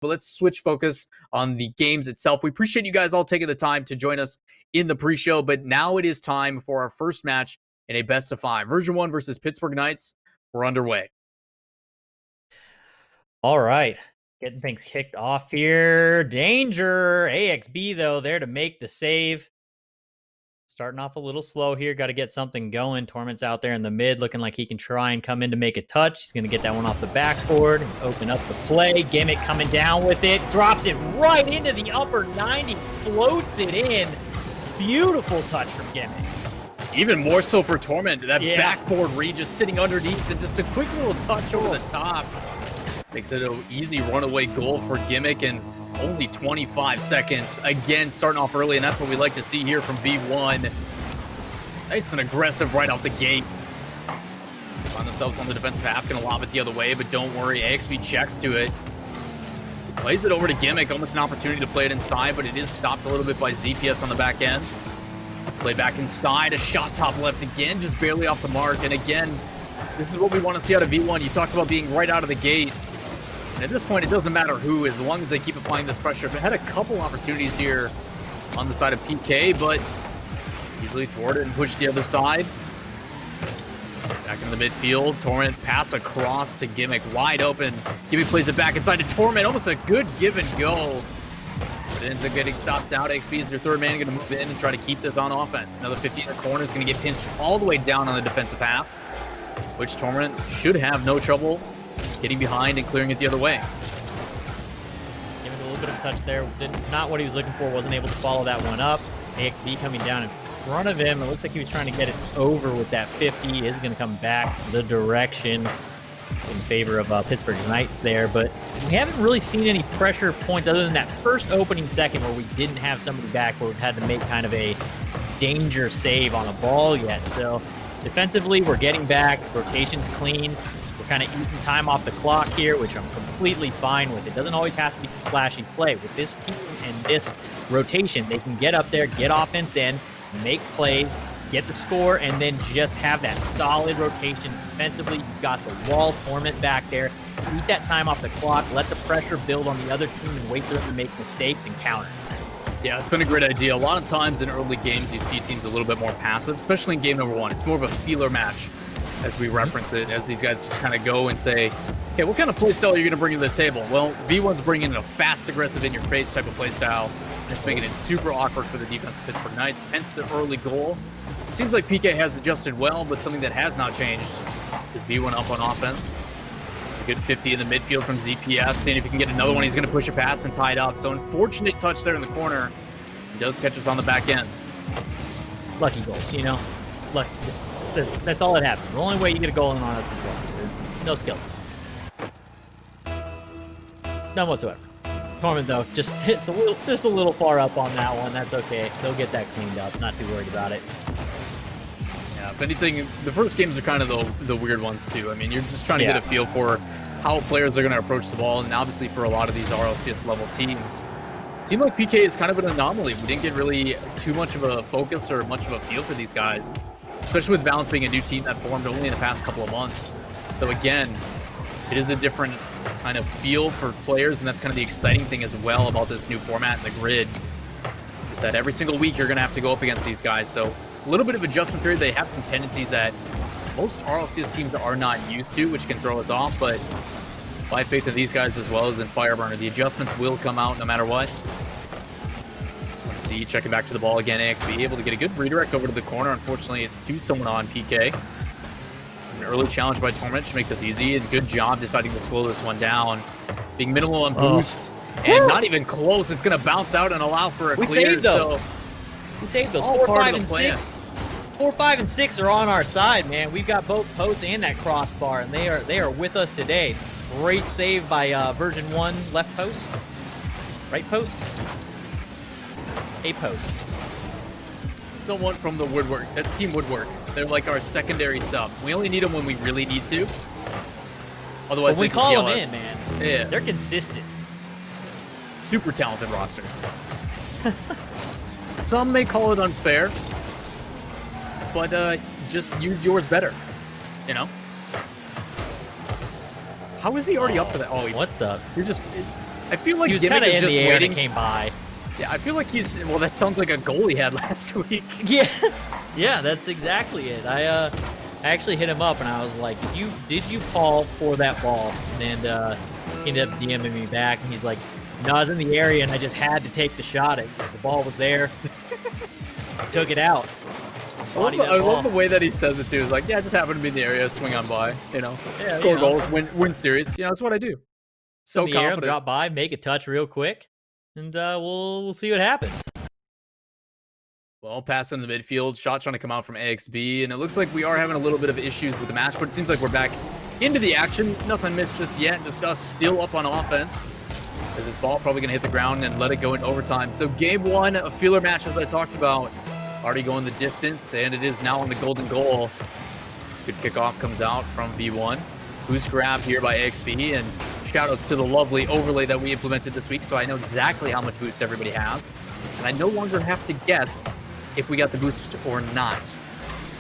But let's switch focus on the games itself. We appreciate you guys all taking the time to join us in the pre-show, but now it is time for our first match in a best of 5. Version 1 versus Pittsburgh Knights. We're underway. All right. Getting things kicked off here. Danger. AXB, though, there to make the save. Starting off a little slow here. Got to get something going. Torment's out there in the mid, looking like he can try and come in to make a touch. He's going to get that one off the backboard and open up the play. Gimmick coming down with it. Drops it right into the upper 90. Floats it in. Beautiful touch from Gimmick. Even more so for Torment. That backboard read just sitting underneath and just a quick little touch over the top. Makes it an easy runaway goal for Gimmick and only 25 seconds. Again, starting off early, and that's what we like to see here from V1. Nice and aggressive right out the gate. Find themselves on the defensive half, gonna lob it the other way, but don't worry, AXB checks to it. Plays it over to Gimmick, almost an opportunity to play it inside, but it is stopped a little bit by ZPS on the back end. Play back inside, a shot top left again, just barely off the mark. And again, this is what we want to see out of V1. You talked about being right out of the gate. And at this point, it doesn't matter who, as long as they keep applying this pressure. They had a couple opportunities here on the side of PK, but usually thwarted and pushed the other side. Back in the midfield, Torment pass across to Gimmick, wide open. Gimmick plays it back inside to Torment, almost a good give and go. But it ends up getting stopped out. XP is your third man, going to move in and try to keep this on offense. Another 50 in the corner is going to get pinched all the way down on the defensive half, which Torment should have no trouble getting behind and clearing it the other way. Giving a little bit of touch there. Not what he was looking for. Wasn't able to follow that one up. AXB coming down in front of him. It looks like he was trying to get it over with that 50. Is going to come back the direction in favor of Pittsburgh Knights there. But we haven't really seen any pressure points other than that first opening second where we didn't have somebody back where we had to make kind of a danger save on a ball yet. So defensively, we're getting back. Rotation's clean. We're kind of eating time off the clock here, which I'm completely fine with. It doesn't always have to be flashy play. With this team and this rotation, they can get up there, get offense in, make plays, get the score, and then just have that solid rotation defensively. You've got the wall Torment back there. Eat that time off the clock. Let the pressure build on the other team and wait for them to make mistakes and counter. Yeah, it's been a great idea. A lot of times in early games, you see teams a little bit more passive, especially in game number 1. It's more of a feeler match, as we reference it, as these guys just kind of go and say, okay, what kind of play style are you going to bring to the table? Well, V1's bringing in a fast, aggressive, in-your-face type of play style. And it's making it super awkward for the defense of Pittsburgh Knights, hence the early goal. It seems like PK has adjusted well, but something that has not changed is V1 up on offense. A good 50 in the midfield from ZPS, seeing if he can get another one. He's going to push it past and tie it up. So unfortunate touch there in the corner. He does catch us on the back end. Lucky goals, you know? Lucky. That's all that happened. The only way you get a goal in on us is luck. No skill. None whatsoever. Torment, though, just a little far up on that one. That's okay. They'll get that cleaned up. Not too worried about it. Yeah, if anything, the first games are kind of the weird ones, too. I mean, you're just trying to get a feel for how players are going to approach the ball, and obviously for a lot of these RLCS level teams, a team like PK is kind of an anomaly. We didn't get really too much of a focus or much of a feel for these guys, especially with Balance being a new team that formed only in the past couple of months. So again, it is a different kind of feel for players, and that's kind of the exciting thing as well about this new format and the grid, is that every single week you're going to have to go up against these guys. So it's a little bit of adjustment period. They have some tendencies that most RLCS teams are not used to, which can throw us off, but I have faith in these guys as well as in Fireburner. The adjustments will come out no matter what. Just want to see, checking back to the ball again, AXB able to get a good redirect over to the corner. Unfortunately, it's to someone on PK. An early challenge by Torment should make this easy, and good job deciding to slow this one down. Being minimal on boost, and not even close. It's going to bounce out and allow for a clear. Saved those. We saved those. 4, 5, and 6. 4, 5, and 6 are on our side, man. We've got both posts and that crossbar, and they are with us today. Great save by Version 1 left post. Right post. A post. Someone from the woodwork. That's Team Woodwork. They're like our secondary sub. We only need them when we really need to. Otherwise, we call them in, man. Yeah. They're consistent. Super talented roster. Some may call it unfair, but just use yours better, you know? How is he already up for that? Oh, what the? You're just... I feel like he was Gimmick kind of is in just the air and waiting. it came by. Yeah, I feel like he's, well, that sounds like a goal he had last week. Yeah, yeah, that's exactly it. I actually hit him up and I was like, did you call for that ball? And he ended up DMing me back and he's like, no, I was in the area and I just had to take the shot. The ball was there. I took it out. I love the way that he says it too. It's like, yeah, I just happened to be in the area, swing on by, you know, Yeah, score you know. goals, win series. You know, that's what I do. So In the air, confident. drop by, make a touch real quick, and we'll see what happens. Well, pass in the midfield, shot trying to come out from AXB, and it looks like we are having a little bit of issues with the match, but it seems like we're back into the action. Nothing missed just yet, just us still up on offense. As this ball probably gonna hit the ground and let it go in overtime. So game one, a feeler match as I talked about, already going the distance, and it is now on the golden goal. Good kickoff comes out from V1. Boost grab here by AXB, and shoutouts to the lovely overlay that we implemented this week, so I know exactly how much boost everybody has. And I no longer have to guess if we got the boost or not.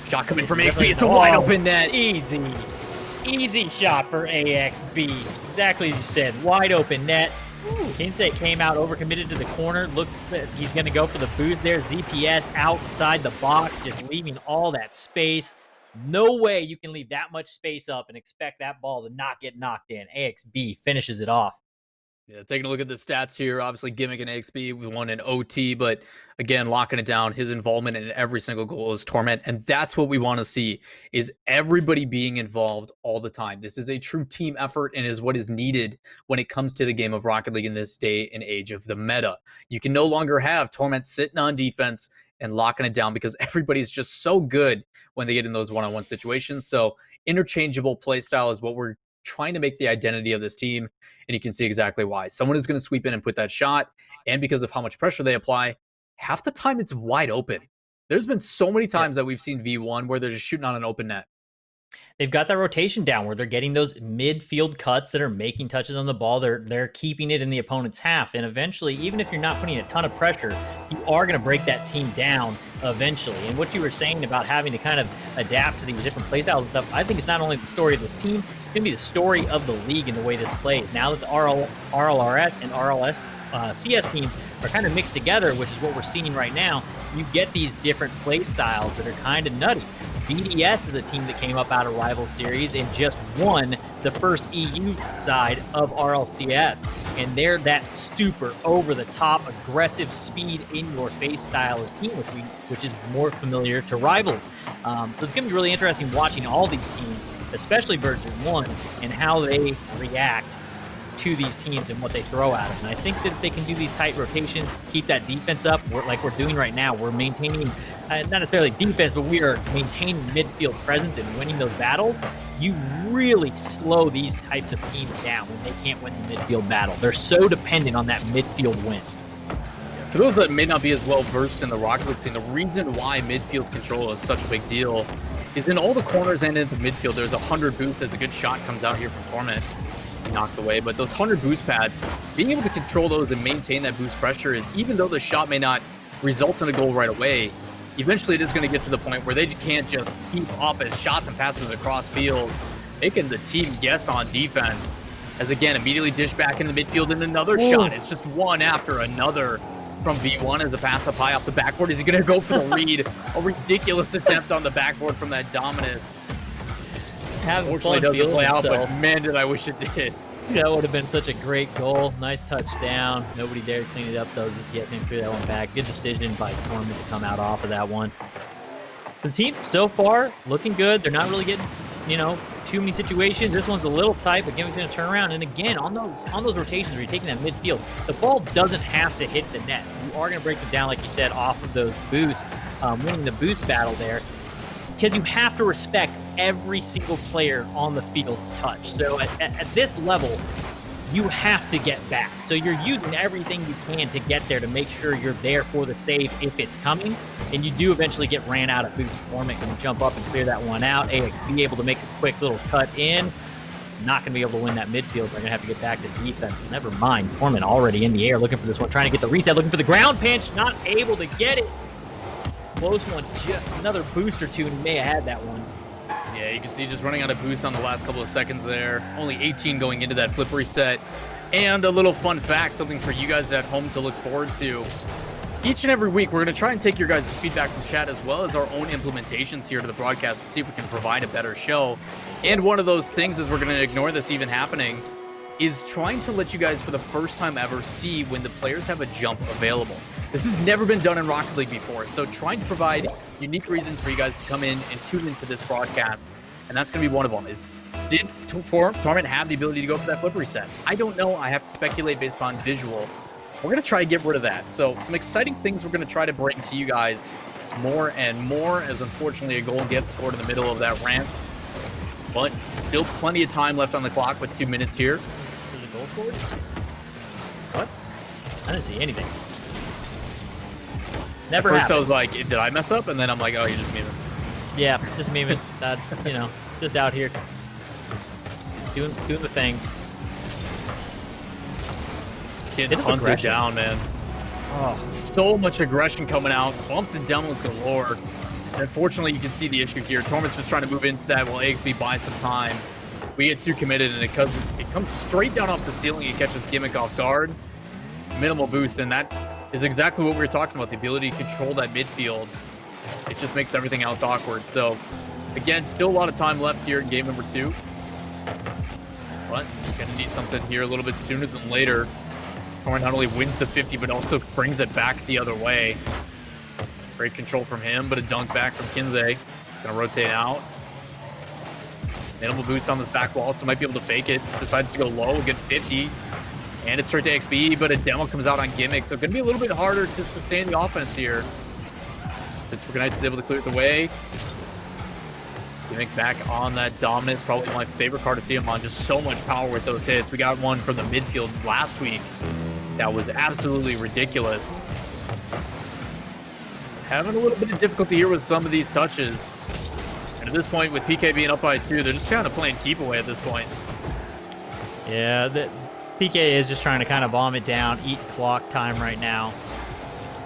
Shot coming from AXB, it's a wide open net. Easy shot for AXB. Exactly as you said, wide open net. Kinsey came out overcommitted to the corner. Looks like he's going to go for the boost there. ZPS outside the box, just leaving all that space. No way you can leave that much space up and expect that ball to not get knocked in. AXB finishes it off. Yeah, taking a look at the stats here, obviously Gimmick and AXB, we won an OT, but again, locking it down, his involvement in every single goal is Torment, and that's what we want to see, is everybody being involved all the time. This is a true team effort and is what is needed when it comes to the game of Rocket League in this day and age of the meta. You can no longer have Torment sitting on defense and locking it down because everybody's just so good when they get in those one-on-one situations. So interchangeable play style is what we're trying to make the identity of this team, and you can see exactly why. Someone is going to sweep in and put that shot, and because of how much pressure they apply, half the time it's wide open. There's been so many times that we've seen V1 where they're just shooting on an open net. They've got that rotation down where they're getting those midfield cuts that are making touches on the ball. They're keeping it in the opponent's half, and eventually, even if you're not putting a ton of pressure, you are going to break that team down eventually. And what you were saying about having to kind of adapt to these different play styles and stuff, I think it's not only the story of this team, it's going to be the story of the league and the way this plays. Now that the RLRS and RLCS teams are kind of mixed together, which is what we're seeing right now, you get these different play styles that are kind of nutty. BDS is a team that came up out of Rival Series and just won the first EU side of RLCS. And they're that super over-the-top, aggressive, speed in-your-face style of team, which is more familiar to Rivals. So it's going to be really interesting watching all these teams, especially Version1, and how they react to these teams and what they throw at them. And I think that if they can do these tight rotations, keep that defense up, like we're doing right now, we're maintaining, not necessarily defense, but we are maintaining midfield presence and winning those battles. You really slow these types of teams down when they can't win the midfield battle. They're so dependent on that midfield win. For those that may not be as well versed in the Rocket League scene, the reason why midfield control is such a big deal is in all the corners and in the midfield, there's 100 boosts as a good shot comes out here from Torment. Knocked away, but those 100 boost pads, being able to control those and maintain that boost pressure is, even though the shot may not result in a goal right away, eventually it is going to get to the point where they can't just keep up as shots and passes across field, making the team guess on defense. As again, immediately dish back in the midfield and another shot. It's just one after another from V1 as a pass up high off the backboard. Is he going to go for the read? A ridiculous attempt on the backboard from that Dominus. Unfortunately, doesn't play out, but man, did I wish it did. That would have been such a great goal. Nice touchdown. Nobody dared clean it up, though. ZPS threw that one back. Good decision by Torment to come out off of that one. The team, so far, looking good. They're not really getting, too many situations. This one's a little tight, but Gimmick's going to turn around. And again, on those rotations where you're taking that midfield, the ball doesn't have to hit the net. You are going to break them down, like you said, off of those boosts, winning the boost battle there. Because you have to respect every single player on the field's touch. So at this level, you have to get back. So you're using everything you can to get there to make sure you're there for the save if it's coming. And you do eventually get ran out of boost. Torment can jump up and clear that one out. AXB able to make a quick little cut in. Not going to be able to win that midfield. They're going to have to get back to defense. Never mind. Torment already in the air looking for this one. Trying to get the reset. Looking for the ground pinch. Not able to get it. Close one, just another boost or two, and he may have had that one. Yeah, you can see just running out of boost on the last couple of seconds there. Only 18 going into that flip reset. And a little fun fact, something for you guys at home to look forward to. Each and every week, we're going to try and take your guys' feedback from chat as well as our own implementations here to the broadcast to see if we can provide a better show. And one of those things is we're going to ignore this even happening is trying to let you guys for the first time ever see when the players have a jump available. This has never been done in Rocket League before, so trying to provide unique reasons for you guys to come in and tune into this broadcast, and that's going to be one of them. Is did Torment have the ability to go for that flip reset? I don't know. I have to speculate based upon visual. We're going to try to get rid of that. So some exciting things we're going to try to bring to you guys more and more, as unfortunately a goal gets scored in the middle of that rant. But still plenty of time left on the clock with 2 minutes here. There's a goal scored? What? I didn't see anything. Never At first happened. I was like, did I mess up? And then I'm like, oh, you're just memeing. Yeah, just memeing. You know, just out here doing the things. Getting hunted down, man. Oh, So much aggression coming out. Bumps and demos galore. And unfortunately, you can see the issue here. Torment's just trying to move into that while AXB buys some time. We get too committed, and it comes straight down off the ceiling. It catches Gimmick off guard. Minimal boost, and that is exactly what we were talking about, the ability to control that midfield. It just makes everything else awkward. So, again, still a lot of time left here in game number 2. But gonna need something here a little bit sooner than later. Torrent not only wins the 50, but also brings it back the other way. Great control from him, but a dunk back from Kinsey. Gonna rotate out. Minimal boost on this back wall, so might be able to fake it. Decides to go low, get 50. And it's straight to XB, but a demo comes out on Gimmick, so gonna be a little bit harder to sustain the offense here. Pittsburgh Knights is able to clear it the way. Gimmick back on that dominance, probably my favorite card to see him on. Just so much power with those hits. We got one from the midfield last week that was absolutely ridiculous. Having a little bit of difficulty here with some of these touches. And at this point, with PK being up by 2, they're just kind of playing keep away at this point. yeah, PK is just trying to kind of bomb it down, eat clock time right now.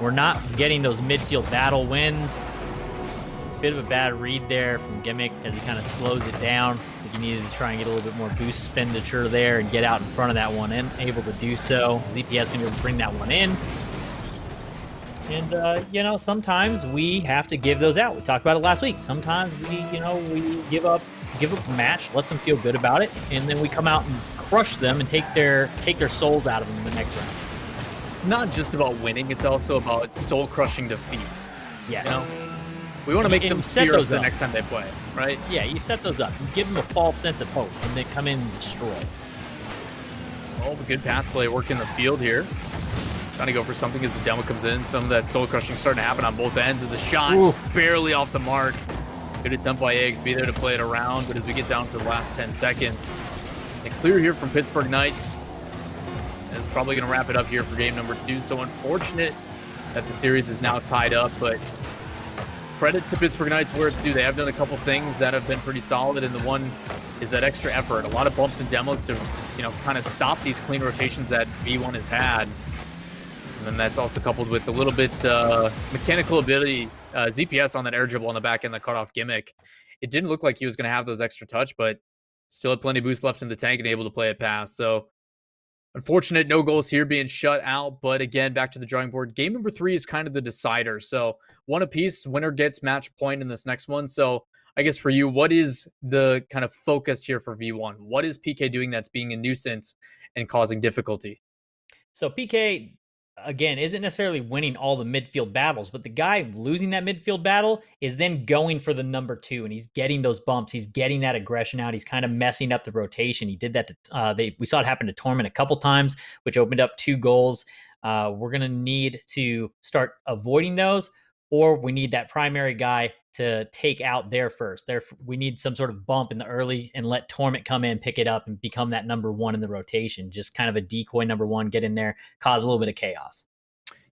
We're not getting those midfield battle wins. Bit of a bad read there from Gimmick as he kind of slows it down. I think he needed to try and get a little bit more boost expenditure there and get out in front of that one, and able to do so. ZPS going to bring that one in. And, you know, sometimes we have to give those out. We talked about it last week. Sometimes we give up a match, let them feel good about it, and then we come out and crush them and take their souls out of them in the next round. It's not just about winning, it's also about soul-crushing defeat. Yes. You know? We want to make them fear us the next time they play, right? Yeah, you set those up. You give them a false sense of hope, and they come in and destroy. Oh, good pass play work in the field here. Trying to go for something as the demo comes in. Some of that soul crushing starting to happen on both ends as a shot just barely off the mark. Good attempt by AXB there to play it around, but as we get down to the last 10 seconds, a clear here from Pittsburgh Knights. Is probably going to wrap it up here for game number 2. So unfortunate that the series is now tied up, but credit to Pittsburgh Knights where it's due. They have done a couple things that have been pretty solid, and the one is that extra effort. A lot of bumps and demos to, kind of stop these clean rotations that V1 has had. And then that's also coupled with a little bit mechanical ability, ZPS on that air dribble on the back end that cut off Gimmick. It didn't look like he was going to have those extra touch, but still had plenty of boost left in the tank and able to play it past. So unfortunate, no goals here being shut out, but again, back to the drawing board. Game number 3 is kind of the decider. So one apiece, winner gets match point in this next one. So I guess for you, what is the kind of focus here for V1? What is PK doing that's being a nuisance and causing difficulty? So PK, again, isn't necessarily winning all the midfield battles, but the guy losing that midfield battle is then going for the number 2, and he's getting those bumps. He's getting that aggression out. He's kind of messing up the rotation. He did that to, we saw it happen to Torment a couple times, which opened up 2 goals. We're going to need to start avoiding those, or we need that primary guy to take out there first. We need some sort of bump in the early and let Torment come in, pick it up, and become that number 1 in the rotation. Just kind of a decoy number 1, get in there, cause a little bit of chaos.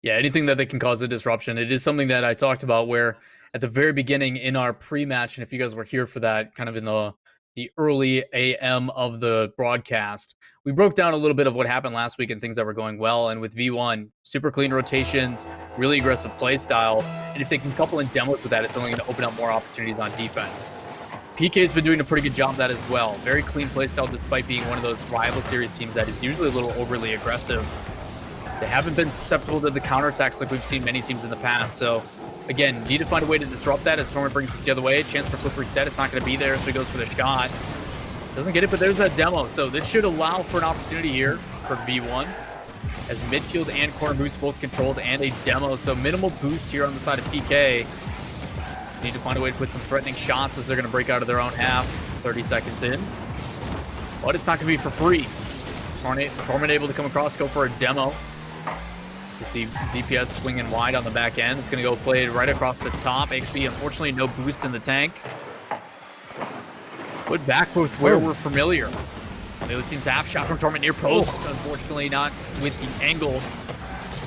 Yeah, anything that they can cause a disruption. It is something that I talked about where at the very beginning in our pre-match, and if you guys were here for that, kind of in the early AM of the broadcast, we broke down a little bit of what happened last week and things that were going well. And with V1, super clean rotations, really aggressive play style. And if they can couple in demos with that, it's only going to open up more opportunities on defense. PK's been doing a pretty good job of that as well. Very clean playstyle despite being one of those rival series teams that is usually a little overly aggressive. They haven't been susceptible to the counterattacks like we've seen many teams in the past. So, again, need to find a way to disrupt that as Torment brings us the other way. Chance for flip reset. It's not going to be there, so he goes for the shot. Doesn't get it, but there's that demo. So this should allow for an opportunity here for V1. As midfield and corner boost both controlled and a demo. So minimal boost here on the side of PK. Just need to find a way to put some threatening shots as they're going to break out of their own half. 30 seconds in. But it's not going to be for free. Torment able to come across, go for a demo. You see DPS swinging wide on the back end. It's going to go played right across the top. XP, unfortunately, no boost in the tank. Put back with where we're familiar. The other team's half shot from Torment near post. Unfortunately, not with the angle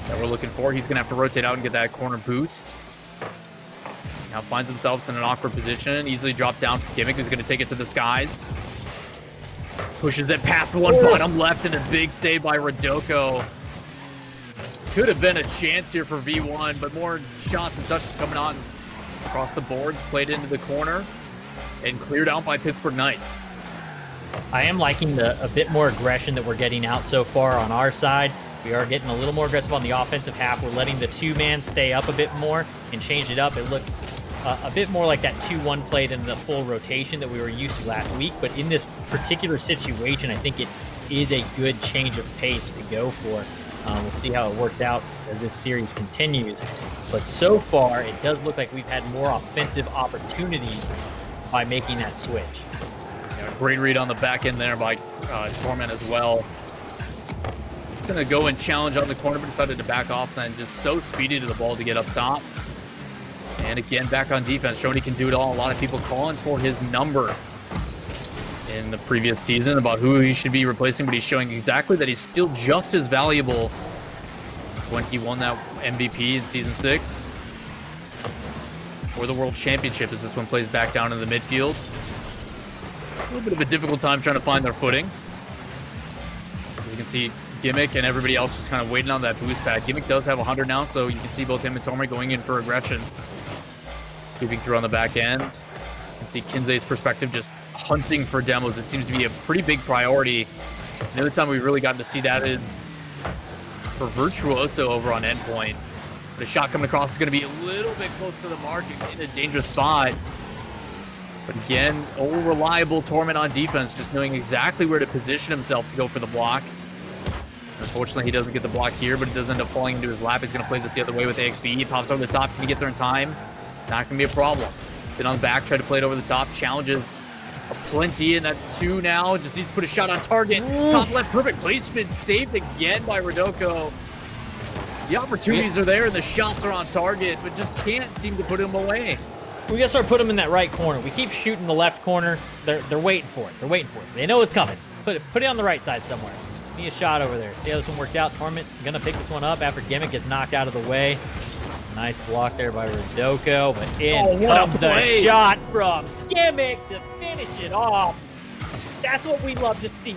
that we're looking for. He's going to have to rotate out and get that corner boost. Now finds himself in an awkward position. Easily dropped down for Gimmick, who's going to take it to the skies. Pushes it past one bottom left, and a big save by Rodoko. Could have been a chance here for V1, but more shots and touches coming on across the boards. Played into the corner and cleared out by Pittsburgh Knights. I am liking a bit more aggression that we're getting out so far on our side. We are getting a little more aggressive on the offensive half. We're letting the two-man stay up a bit more and change it up. It looks a bit more like that 2-1 play than the full rotation that we were used to last week. But in this particular situation, I think it is a good change of pace to go for. We'll see how it works out as this series continues. But so far, it does look like we've had more offensive opportunities by making that switch. Yeah, great read on the back end there by Torment as well. Gonna go and challenge on the corner, but decided to back off, then just so speedy to the ball to get up top. And again, back on defense, showing he can do it all. A lot of people calling for his number in the previous season about who he should be replacing, but he's showing exactly that he's still just as valuable as when he won that MVP in Season 6. For the World Championship, as this one plays back down in the midfield. A little bit of a difficult time trying to find their footing. As you can see, Gimmick and everybody else just kind of waiting on that boost pad. Gimmick does have 100 now, so you can see both him and Torment going in for aggression. Sweeping through on the back end. You can see Kinsey's perspective just hunting for demos. It seems to be a pretty big priority. The other time we really gotten to see that is for Virtuoso over on endpoint. The shot coming across is going to be a little bit close to the mark in a dangerous spot. But again, old reliable Torment on defense, just knowing exactly where to position himself to go for the block. Unfortunately, he doesn't get the block here, but it does end up falling into his lap. He's going to play this the other way with AXB. He pops over the top. Can he get there in time? Not going to be a problem. Sit on the back, try to play it over the top. Challenges plenty, and that's 2 now. Just needs to put a shot on target. Top left, perfect placement. Saved again by Rodoko. The opportunities are there, and the shots are on target, but just can't seem to put him away. We gotta start putting them in that right corner. We keep shooting the left corner. They're waiting for it. They're waiting for it. They know it's coming. Put it on the right side somewhere. Need a shot over there. See how this one works out. Torment gonna pick this one up after Gimmick gets knocked out of the way. Nice block there by Rodoko, but in comes the shot from Gimmick to finish it off. That's what we love to see.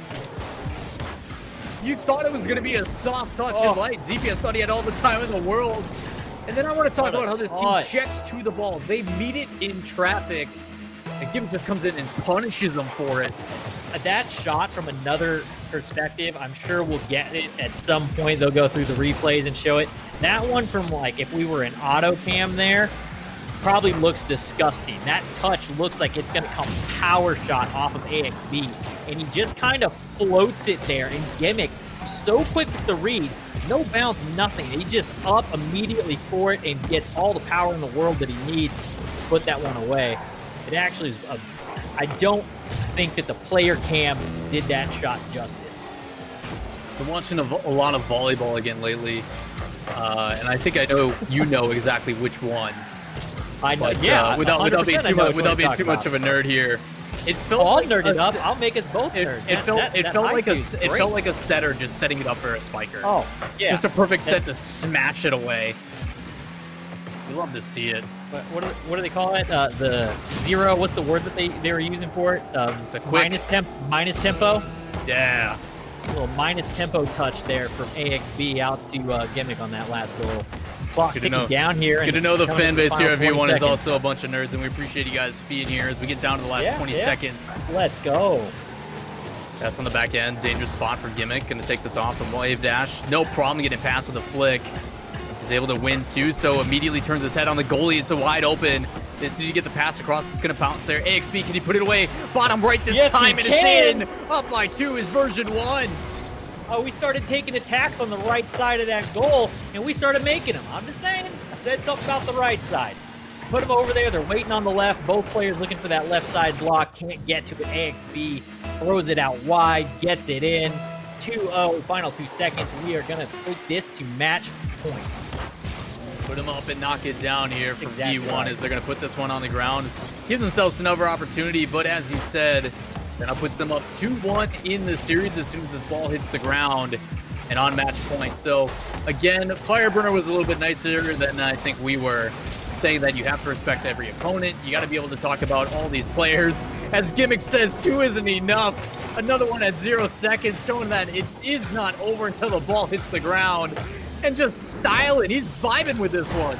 You thought it was going to be a soft touch and light. ZPS thought he had all the time in the world. And then I want to talk about how this team checks to the ball. They meet it in traffic, and Gimmick just comes in and punishes them for it. That shot from another perspective, I'm sure we'll get it at some point. They'll go through the replays and show it. That one from, like, if we were in auto cam there, probably looks disgusting. That touch looks like it's going to come power shot off of AXB, and he just kind of floats it there, and Gimmick, so quick with the read, no bounce, nothing. He just up immediately for it and gets all the power in the world that he needs to put that one away. It actually is I don't think that the player cam did that shot justice. Been watching a lot of volleyball again lately, and I think I know you know exactly which one. I know, but, yeah. Without being too much of a nerd here, it felt I'll like nerd it up. I'll make us both nerds. It felt like a setter just setting it up for a spiker. Oh, yeah. Just a perfect set to smash it away. We love to see it. What do they call it? The zero. What's the word that they were using for it? It's a quick minus tempo. Yeah. A little minus tempo touch there from AXB out to Gimmick on that last goal. clock Good to ticking know. down here. Good to know the fan base here at V1 is also also a bunch of nerds, and we appreciate you guys being here as we get down to the last 20 seconds. Let's go. Pass on the back end. Dangerous spot for Gimmick. Going to take this off and wave dash. No problem getting past with a flick. He's able to win too, so immediately turns his head on the goalie. It's a wide open. They just need to get the pass across. It's going to bounce there. AXB, can he put it away? Bottom right this time, and it's in. Up by 2 is Version1. Oh, we started taking attacks on the right side of that goal, and we started making them. I'm just saying. I said something about the right side. Put them over there. They're waiting on the left. Both players looking for that left side block. Can't get to it. AXB throws it out wide, gets it in. 2-0, final 2 seconds. We are going to take this to match point. Put him up and knock it down here for V1 as they're going to put this one on the ground. Give themselves another opportunity, but as you said, that puts them up 2-1 in the series as soon as this ball hits the ground and on match point. So again, Fireburner was a little bit nicer than I think we were, saying that you have to respect every opponent. You got to be able to talk about all these players. As Gimmick says, 2 isn't enough. Another one at 0 seconds, showing that it is not over until the ball hits the ground. And just styling. He's vibing with this one.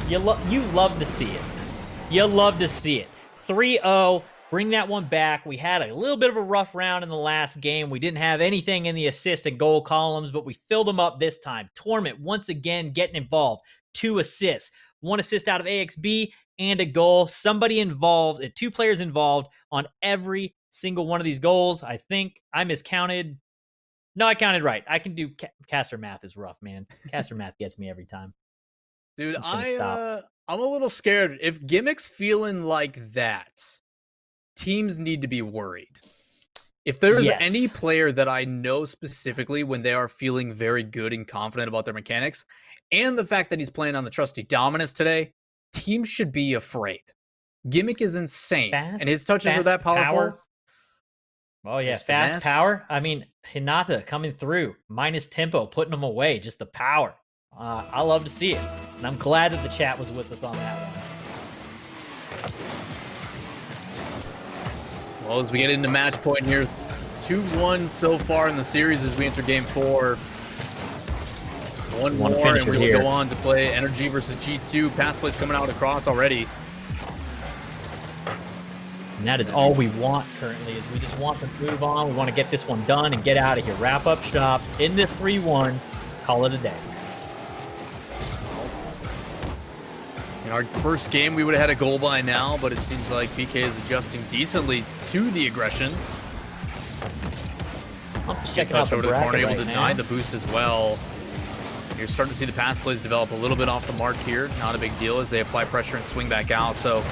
You love to see it. You love to see it. 3-0. Bring that one back. We had a little bit of a rough round in the last game. We didn't have anything in the assist and goal columns, but we filled them up this time. Torment, once again, getting involved. 2 assists. 1 assist out of AXB and a goal. Somebody involved, 2 players involved on every single one of these goals. I think I miscounted. No, I counted right. I can do caster math is rough, man. Caster math gets me every time. Dude, I'm a little scared. If Gimmick's feeling like that, teams need to be worried. If there's any player that I know specifically when they are feeling very good and confident about their mechanics, and the fact that he's playing on the trusty Dominus today, teams should be afraid. Gimmick is insane, and his touches are that powerful. Power. Oh, yeah, fast power. I mean, Hinata coming through, minus tempo, putting them away, just the power. I love to see it, and I'm glad that the chat was with us on that one. Well, as we get into match point here, 2-1 so far in the series as we enter game 4. One more, and we will go on to play Energy versus G2. Pass plays coming out across already. And that is all we want currently, is we just want to move on. We want to get this one done and get out of here. Wrap up shop in this 3-1. Call it a day. In our first game, we would have had a goal by now, but it seems like PK is adjusting decently to the aggression. I'm just checking touch out over to the corner, able to deny the boost as well. You're starting to see the pass plays develop a little bit off the mark here. Not a big deal as they apply pressure and swing back out. So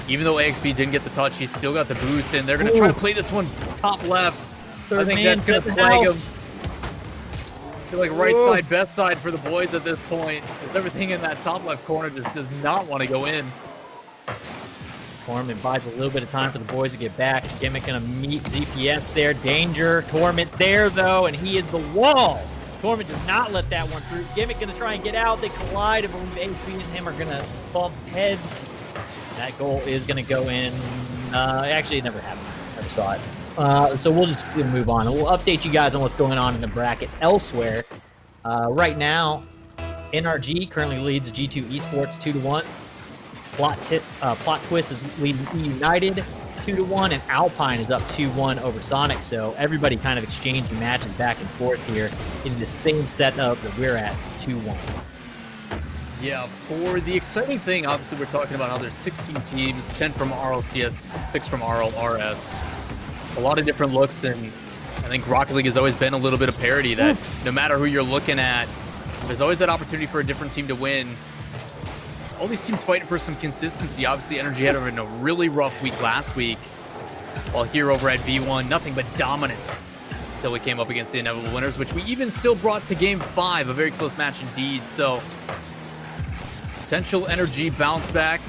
even though AXB didn't get the touch, he's still got the boost, and they're going to try to play this one top left. I think that's going to plague him. I feel like right side, best side for the boys at this point. Everything in that top left corner just does not want to go in. Torment buys a little bit of time for the boys to get back. Gimmick going to meet ZPS there. Danger. Torment there, though, and he is the wall. Torment does not let that one through. Gimmick going to try and get out. They collide. I believe AXB and him are going to bump heads. That goal is going to go in. Actually, it never happened. Never saw it. So we'll just move on. And we'll update you guys on what's going on in the bracket elsewhere. Right now, NRG currently leads G2 Esports 2-1. Plot Twist is leading E United 2-1, and Alpine is up 2-1 over Sonic. So everybody kind of exchanging matches back and forth here in the same setup that we're at, 2-1. Yeah, for the exciting thing, obviously we're talking about how there's 16 teams, 10 from RLCS, 6 from RLRS. A lot of different looks, and I think Rocket League has always been a little bit of parity that no matter who you're looking at, there's always that opportunity for a different team to win. All these teams fighting for some consistency. Obviously, Energy had a really rough week last week, while here over at V1, nothing but dominance until we came up against the inevitable winners, which we even still brought to game 5, a very close match indeed. So potential Energy bounce back.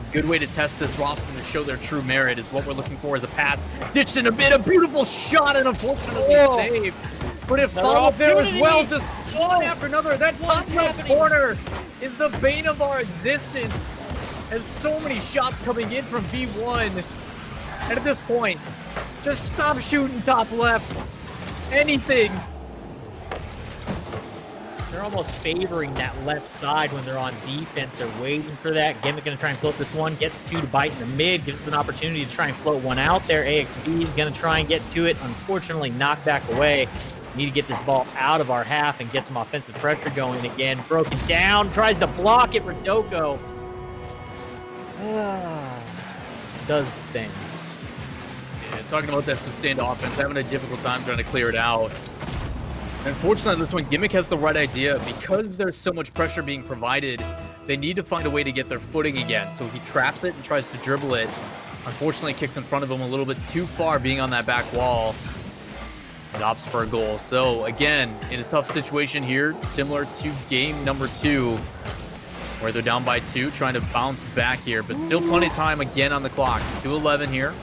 A good way to test this roster to show their true merit is what we're looking for as a pass. Ditched in a bit, a beautiful shot, and unfortunately saved. But it followed there as well, just one after another. That top left corner is the bane of our existence. Has so many shots coming in from V1. And at this point, just stop shooting top left. Anything. they're almost favoring that left side when they're on defense. They're waiting for that. Gimmick going to try and float this one. Gets two to bite in the mid. Gives us an opportunity to try and float one out there. AXB is going to try and get to it. Unfortunately, knocked back away. Need to get this ball out of our half and get some offensive pressure going again. Broken down. Tries to block it. Rodoko does things. Yeah, talking about that sustained offense, having a difficult time trying to clear it out. Unfortunately, this one, Gimmick has the right idea. Because there's so much pressure being provided, they need to find a way to get their footing again. So he traps it and tries to dribble it. Unfortunately, kicks in front of him a little bit too far, being on that back wall. And opts for a goal. So, again, in a tough situation here, similar to game number 2, where they're down by 2, trying to bounce back here. But still plenty of time again on the clock. 2:11 here.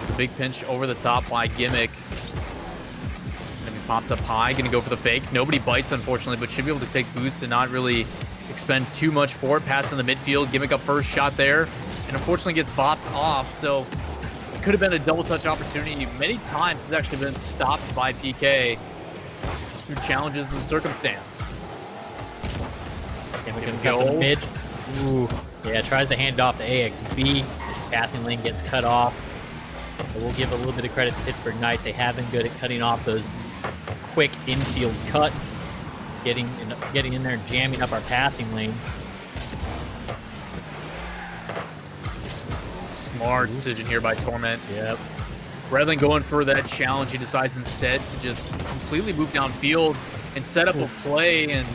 It's a big pinch over the top by Gimmick. Popped up high, gonna go for the fake. Nobody bites, unfortunately, but should be able to take boosts and not really expend too much for it. Pass in the midfield, Gimmick up first, shot there, and unfortunately gets bopped off. So it could have been a double touch opportunity. Many times it's actually been stopped by PK just through challenges and circumstance. Gimmick gonna go to the mid. Ooh, yeah, tries to hand it off to AXB. Passing lane gets cut off. But we'll give a little bit of credit to Pittsburgh Knights. They have been good at cutting off those quick infield cuts, getting in there and jamming up our passing lanes. Smart decision here by Torment. Yep. Rather than going for that challenge, he decides instead to just completely move downfield and set up a play. And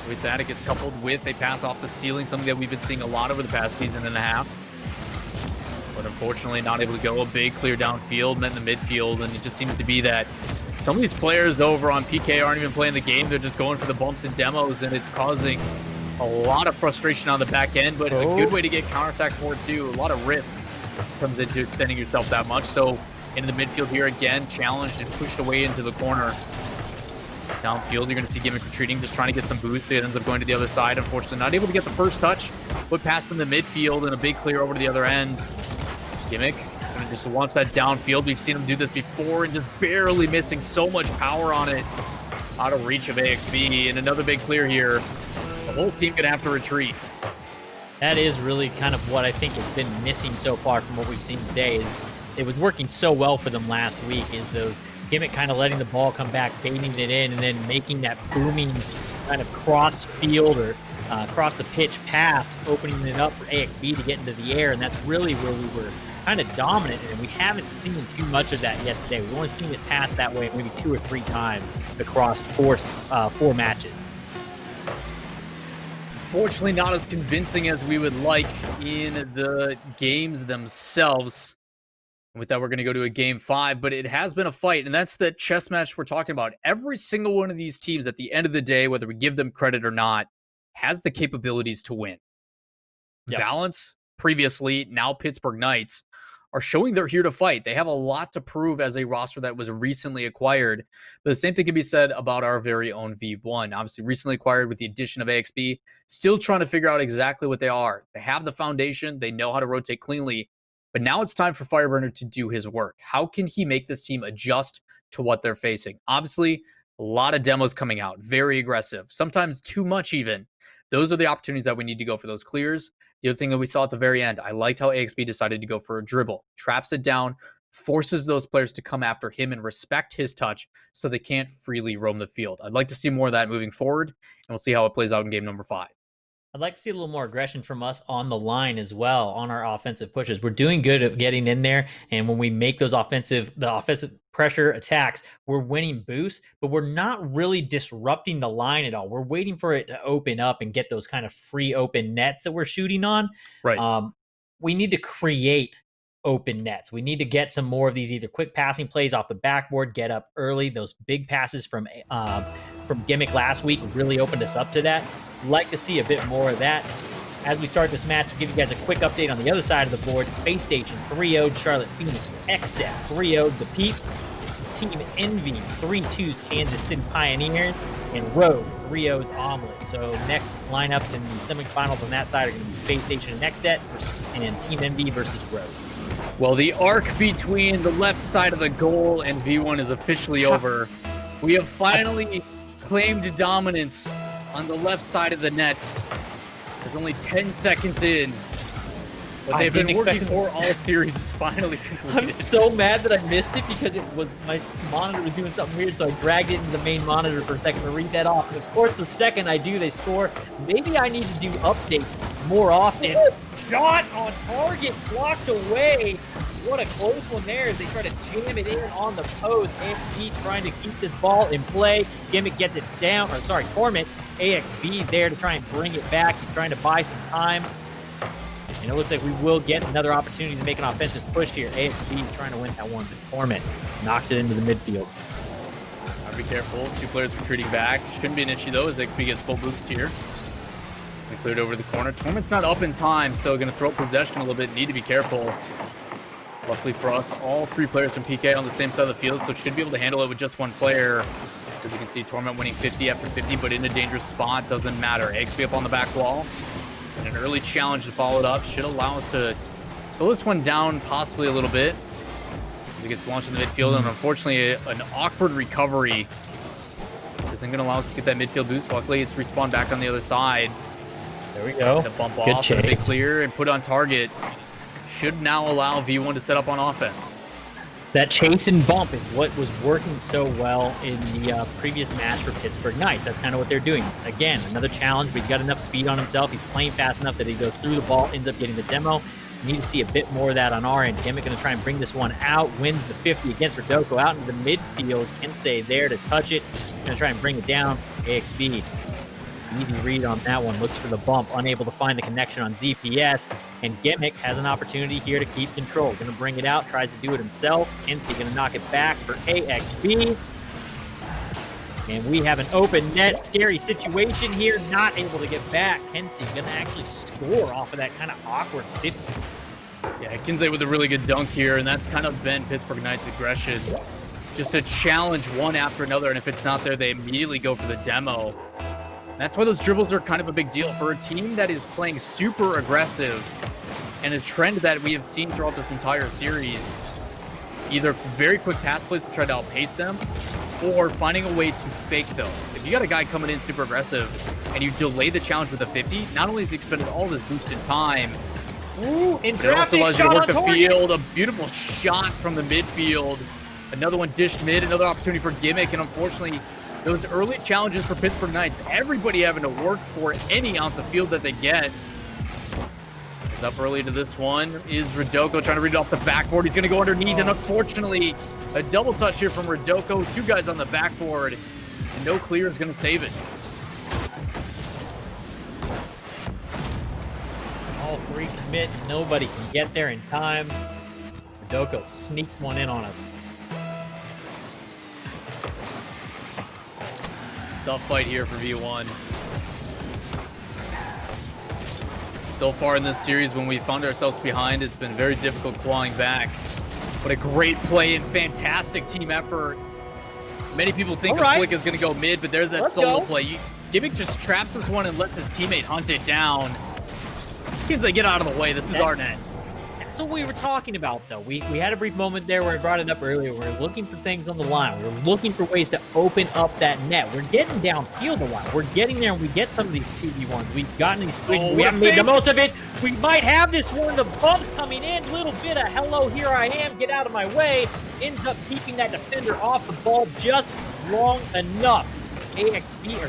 with that, it gets coupled with a pass off the ceiling, something that we've been seeing a lot over the past season and a half. But unfortunately, not able to go a big clear downfield, met in the midfield, and it just seems to be that some of these players over on PK aren't even playing the game. They're just going for the bumps and demos, and it's causing a lot of frustration on the back end, but a good way to get counterattack for it, too. A lot of risk comes into extending yourself that much. So into the midfield here again, challenged and pushed away into the corner. Downfield, you're going to see Gimmick retreating, just trying to get some boots. It ends up going to the other side. Unfortunately, not able to get the first touch, but past in the midfield and a big clear over to the other end. Gimmick gonna just launch that downfield. We've seen him do this before and just barely missing, so much power on it. Out of reach of AXB, and another big clear here. The whole team gonna have to retreat. That is really kind of what I think has been missing so far from what we've seen today. It was working so well for them last week, is those Gimmick kind of letting the ball come back, baiting it in, and then making that booming kind of cross field or across the pitch pass, opening it up for AXB to get into the air. And that's really where we were kind of dominant, and we haven't seen too much of that yet today. We've only seen it pass that way maybe 2 or 3 times across four matches. Fortunately, not as convincing as we would like in the games themselves. With that, we're going to go to a game 5, but it has been a fight, and that's the chess match we're talking about. Every single one of these teams, at the end of the day, whether we give them credit or not, has the capabilities to win. Yep. Valence, previously, now Pittsburgh Knights, are showing they're here to fight. They have a lot to prove as a roster that was recently acquired. But the same thing can be said about our very own V1. Obviously, recently acquired with the addition of AXB. Still trying to figure out exactly what they are. They have the foundation. They know how to rotate cleanly. But now it's time for Fireburner to do his work. How can he make this team adjust to what they're facing? Obviously, a lot of demos coming out. Very aggressive. Sometimes too much even. Those are the opportunities that we need to go for those clears. The other thing that we saw at the very end, I liked how AXB decided to go for a dribble. Traps it down, forces those players to come after him and respect his touch so they can't freely roam the field. I'd like to see more of that moving forward, and we'll see how it plays out in game number 5. I'd like to see a little more aggression from us on the line as well, on our offensive pushes. We're doing good at getting in there, and when we make those offensive pressure attacks, we're winning boosts, but we're not really disrupting the line at all. We're waiting for it to open up and get those kind of free open nets that we're shooting on. Right. We need to create open nets. We need to get some more of these either quick passing plays off the backboard, get up early. Those big passes from Gimmick last week really opened us up to that. Like to see a bit more of that. As we start this match, I'll give you guys a quick update on the other side of the board. Space Station 3-0'd Charlotte Phoenix. XSET 3-0'd the Peeps. Team Envy 3-2's Kansas City Pioneers. And Rogue 3-0's Omelet. So next lineups in the semifinals on that side are going to be Space Station and XSET and Team Envy versus Rogue. Well, the arc between the left side of the goal and V1 is officially over. We have finally claimed dominance on the left side of the net. There's only 10 seconds in. What they've been working for all series is finally completed. I'm so mad that I missed it because it was my monitor was doing something weird, so I dragged it into the main monitor for a second to read that off. And of course, the second I do, they score. Maybe I need to do updates more often. Shot on target, blocked away. What a close one there as they try to jam it in on the post. AXB trying to keep this ball in play. Gimmick gets it down, or sorry, Torment. AXB there to try and bring it back. He's trying to buy some time. And it looks like we will get another opportunity to make an offensive push here. AXB trying to win that one, but Torment knocks it into the midfield. Be careful. 2 players retreating back. Shouldn't be an issue though, as XB gets full boost here. We cleared over the corner. Torment's not up in time, so going to throw possession a little bit. Need to be careful. Luckily for us, all 3 players from PK on the same side of the field, so should be able to handle it with just 1 player. As you can see, Torment winning 50 after 50, but in a dangerous spot. Doesn't matter. AXB up on the back wall. And an early challenge to follow it up should allow us to slow this one down possibly a little bit as it gets launched in the midfield. And unfortunately, an awkward recovery isn't going to allow us to get that midfield boost. Luckily, it's respawned back on the other side. There we go. The bump Good off, chase. a big clear, and put on target should now allow V1 to set up on offense. That chase and bump is what was working so well in the previous match for Pittsburgh Knights. That's kind of what they're doing. Again, another challenge, but he's got enough speed on himself. He's playing fast enough that he goes through the ball, ends up getting the demo. We need to see a bit more of that on our end. Gimmick going to try and bring this one out. Wins the 50 against Rodoko out into the midfield. Kensei there to touch it. Going to try and bring it down. AXB. Easy read on that one. Looks for the bump. Unable to find the connection on ZPS. And Gimmick has an opportunity here to keep control. Going to bring it out. Tries to do it himself. Kensei going to knock it back for AXB. And we have an open net. Scary situation here. Not able to get back. Kensei going to actually score off of that kind of awkward 50. Yeah, Kensei with a really good dunk here, and that's kind of been Pittsburgh Knights' aggression. Just to challenge one after another, and if it's not there, they immediately go for the demo. That's why those dribbles are kind of a big deal for a team that is playing super aggressive, and a trend that we have seen throughout this entire series. Either very quick pass plays to try to outpace them, or finding a way to fake those. If you got a guy coming in super aggressive, and you delay the challenge with a 50, not only has he expended all this boost in time, it also allows you to work the field. A beautiful shot from the midfield. Another one dished mid, another opportunity for Gimmick, and unfortunately, those early challenges for Pittsburgh Knights, everybody having to work for any ounce of field that they get. Is up early to this one is Rodoko trying to read it off the backboard. He's going to go underneath, and unfortunately, a double touch here from Rodoko. 2 guys on the backboard, and no clear is going to save it. All 3 commit. Nobody can get there in time. Rodoko sneaks one in on us. Tough fight here for V1. So far in this series, when we found ourselves behind, it's been very difficult clawing back. What a great play and fantastic team effort. Many people think a flick is going to go mid, but there's that solo play. Gimmick just traps this one and lets his teammate hunt it down. Kensei, get out of the way. This is our net. That's what we were talking about, though. We had a brief moment there where I brought it up earlier. We're looking for things on the line. We're looking for ways to open up that net. We're getting downfield a lot. We're getting there, and we get some of these 2v1s. We've gotten these things. We haven't made the most of it. We might have this one. The bump's coming in. Little bit of hello, here I am. Get out of my way. Ends up keeping that defender off the ball just long enough. AXB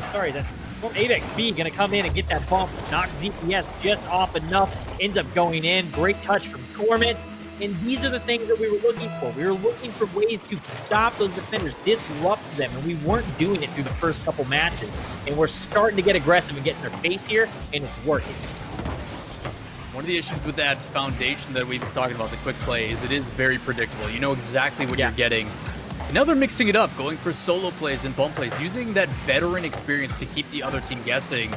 going to come in and get that bump, knock ZPS just off enough, ends up going in. Great touch from Torment. And these are the things that we were looking for. We were looking for ways to stop those defenders, disrupt them, and we weren't doing it through the first couple matches. And we're starting to get aggressive and get in their face here, and it's working. One of the issues with that foundation that we've been talking about, the quick play, is it is very predictable. You know exactly what you're getting. And now they're mixing it up, going for solo plays and bump plays, using that veteran experience to keep the other team guessing.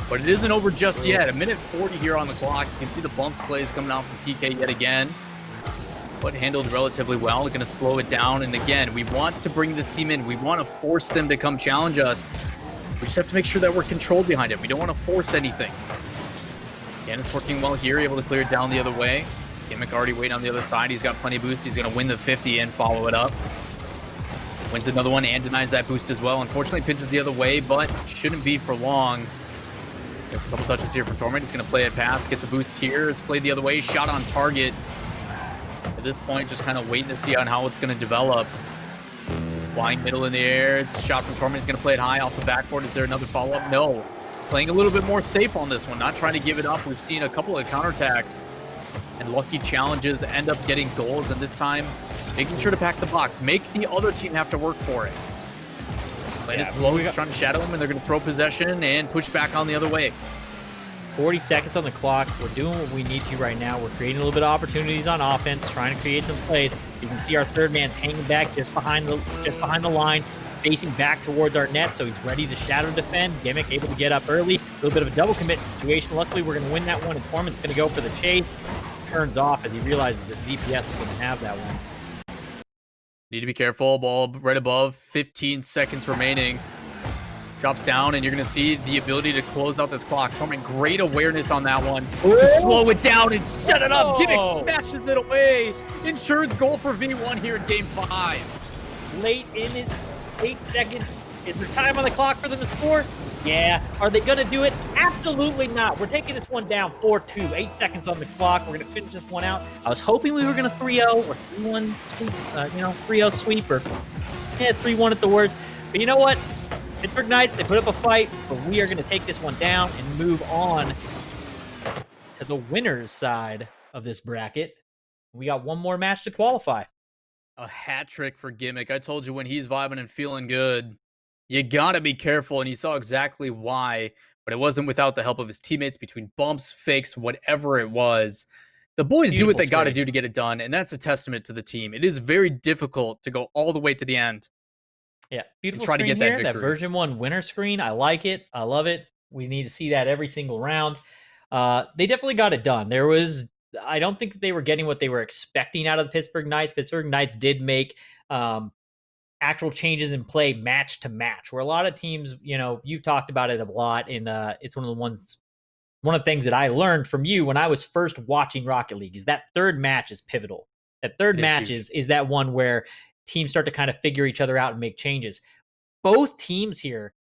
But it isn't over just yet. 1:40 here on the clock. You can see the bumps plays coming out from PK yet again. But handled relatively well. They're going to slow it down. And again, we want to bring this team in. We want to force them to come challenge us. We just have to make sure that we're controlled behind it. We don't want to force anything. Again, it's working well here. Able to clear it down the other way. Gimmick already waiting on the other side. He's got plenty of boost. He's going to win the 50 and follow it up. Wins another one and denies that boost as well. Unfortunately, pinches the other way, but shouldn't be for long. Gets a couple touches here from Torment. He's going to play it pass, get the boost here. It's played the other way, shot on target. At this point, just kind of waiting to see on how it's going to develop. He's flying middle in the air. It's a shot from Torment. He's going to play it high off the backboard. Is there another follow-up? No. Playing a little bit more safe on this one, not trying to give it up. We've seen a couple of counterattacks and lucky challenges to end up getting goals, and this time making sure to pack the box, make the other team have to work for it. Playing it slow, he's trying to shadow him, and they're going to throw possession and push back on the other way. 40 seconds on the clock. We're doing what we need to right now. We're creating a little bit of opportunities on offense, trying to create some plays. You can see our third man's hanging back just behind the line, facing back towards our net, so he's ready to shadow defend. Gimmick able to get up early. A little bit of a double commit situation. Luckily, we're going to win that one, and Torment's going to go for the chase. Turns off as he realizes that ZPS is going to have that one. Need to be careful. Ball right above. 15 seconds remaining. Drops down, and you're going to see the ability to close out this clock. Torment, great awareness on that one. Ooh. To slow it down and set it up. Oh. Gimmick smashes it away. Insurance goal for V1 here in Game 5. Late in it, 8 seconds. Is there time on the clock for them to score? Yeah. Are they going to do it? Absolutely not. We're taking this one down 4-2. 8 seconds on the clock. We're going to finish this one out. I was hoping we were going to 3-0 or 3-1 sweep, 3-0 sweep or 3-1 at the worst. But you know what? Pittsburgh Knights, they put up a fight, but we are going to take this one down and move on to the winner's side of this bracket. We got one more match to qualify. A hat trick for Gimmick. I told you when he's vibing and feeling good, you got to be careful, and you saw exactly why, but it wasn't without the help of his teammates between bumps, fakes, whatever it was. The boys do what they got to do to get it done, and that's a testament to the team. It is very difficult to go all the way to the end. Yeah, beautiful try to screen get that here. That victory. version 1 winner screen. I like it. I love it. We need to see that every single round. They definitely got it done. I don't think that they were getting what they were expecting out of the Pittsburgh Knights. Pittsburgh Knights did make actual changes in play match to match, where a lot of teams, you've talked about it a lot, and it's one of the things that I learned from you when I was first watching Rocket League is that third match is pivotal. That third match is that one where teams start to kind of figure each other out and make changes. Both teams here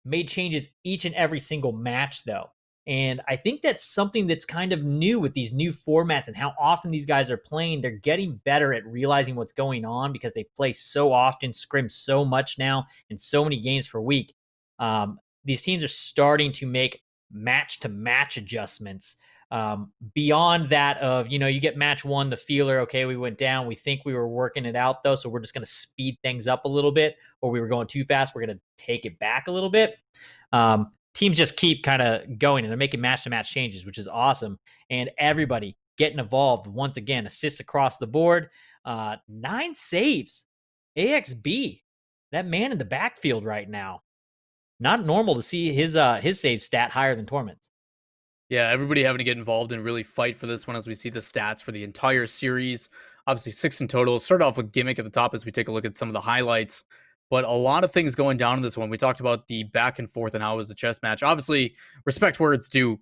made changes each and every single match, though. And I think that's something that's kind of new with these new formats and how often these guys are playing. They're getting better at realizing what's going on because they play so often, scrim so much now, and so many games per week. These teams are starting to make match-to-match adjustments. Beyond that of, you get match one, the feeler, okay, we went down. We think we were working it out, though, so we're just going to speed things up a little bit, or we were going too fast. We're going to take it back a little bit. Teams just keep kind of going, and they're making match-to-match changes, which is awesome. And everybody getting involved. Once again, assists across the board. 9 saves. AXB, that man in the backfield right now. Not normal to see his save stat higher than Torment's. Yeah, everybody having to get involved and really fight for this one as we see the stats for the entire series. Obviously, 6 in total. Start off with Gimmick at the top as we take a look at some of the highlights. But a lot of things going down in this one. We talked about the back and forth and how it was a chess match. Obviously, respect where it's due.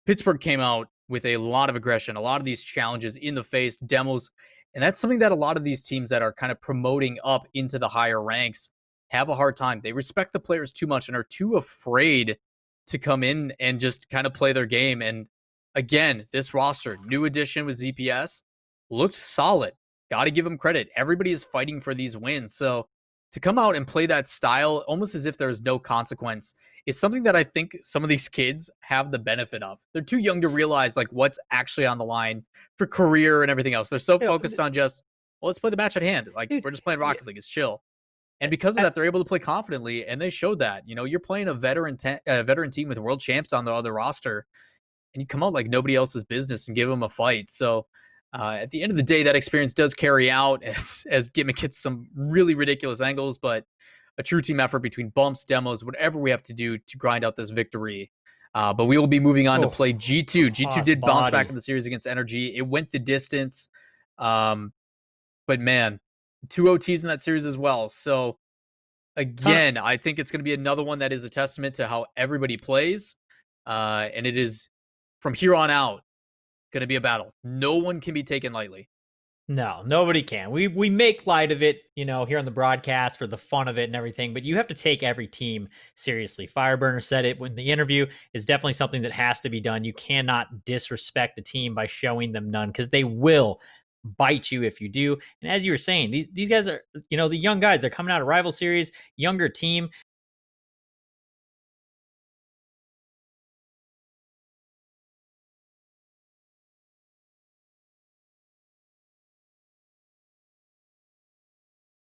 Pittsburgh came out with a lot of aggression, a lot of these challenges in the face, demos. And that's something that a lot of these teams that are kind of promoting up into the higher ranks have a hard time. They respect the players too much and are too afraid to come in and just kind of play their game. And again, this roster, new addition with ZPS, looked solid. Got to give them credit. Everybody is fighting for these wins. So to come out and play that style, almost as if there's no consequence, is something that I think some of these kids have the benefit of. They're too young to realize like what's actually on the line for career and everything else. They're so focused on just, well, let's play the match at hand. Like, dude, we're just playing Rocket League. It's chill. And because of that, they're able to play confidently, and they showed that. You're playing a veteran team with world champs on the other roster, and you come out like nobody else's business and give them a fight. So at the end of the day, that experience does carry out as Gimmick hits some really ridiculous angles, but a true team effort between bumps, demos, whatever we have to do to grind out this victory. But we will be moving on to play G2. G2 did bounce back in the series against Energy. It went the distance. But man, 2 OTs in that series as well. So again, I think it's going to be another one that is a testament to how everybody plays. And it is from here on out going to be a battle. No one can be taken lightly. No, nobody can. We make light of it, you know, here on the broadcast for the fun of it and everything, but you have to take every team seriously. Fireburner said it when the interview is definitely something that has to be done. You cannot disrespect a team by showing them none because they will bite you if you do. And as you were saying, these guys are, you know, the young guys, they're coming out of rival series, younger team.